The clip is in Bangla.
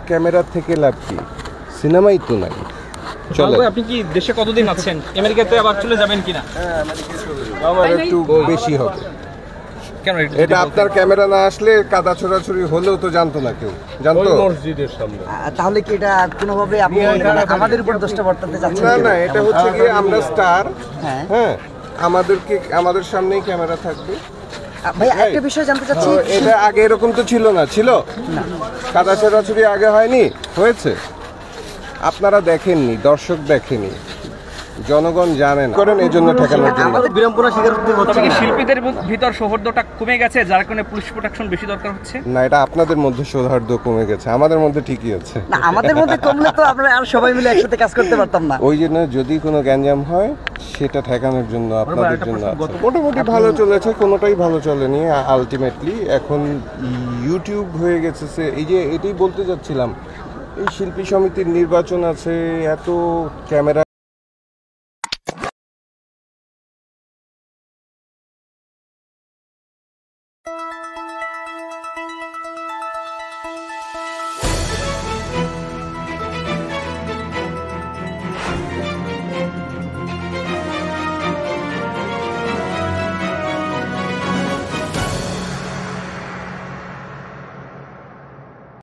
ক্যামেরা থেকে লাভ কি, সিনেমাই তো নাই। চলো, আপনি কি দেশে কতদিন আছেন? আমেরিকাতে আবার চলে যাবেন কিনা? আমার একটু বেশি হবে। কেন এটা আপনার ক্যামেরা না আসলে কাদা ছোড়াছুড়ি হলেও তো জানতো না কেউ, জানতো? মসজিদের সামনে। তাহলে কি এটা কোনোভাবে আপনি আমাদের উপর দোষটা বর্তাতে চাচ্ছেন? না না, এটা হচ্ছে গিয়ে আমরা স্টার, হ্যাঁ হ্যাঁ, আমাদের সামনেই ক্যামেরা থাকবে। ভাই একটা বিষয় জানতে চাচ্ছি, এটা আগে এরকম তো ছিল না, ছিল কাদা ছোড়াছুড়ি আগে হয়নি, হয়েছে? আপনারা দেখেননি, দর্শক দেখেনি, জনগণ জানেন করেন, এই জন্য ঠেকানোর জন্য। আমাদের বিড়ম্বনা স্বীকার করতে হচ্ছে তবে কি না? শিল্পীদের ভিতর সৌহার্দ্যটা কমে গেছে, যার কারণে পুলিশ প্রোটেকশন বেশি দরকার হচ্ছে? না, এটা আপনাদের মধ্যে সৌহার্দ্য কমে গেছে, আমাদের মধ্যে ঠিকই আছে। না, আমাদের মধ্যে কমলে তো আমরা আর সবাই মিলে একসাথে কাজ করতে পারতাম না। ওই জন্য যদি কোনো গ্যাঞ্জাম হয় সেটা ঠেকানোর জন্য আপনাদের জন্য আছে। মোটামুটি ভালো চলেছে, কোনোটাই ভালো চলেনি আলটিমেটলি। এখন ইউটিউব হয়ে গেছে, এই যে এটাই বলতে যাচ্ছিলাম, এই শিল্পী সমিতির নির্বাচন আছে, এত ক্যামেরা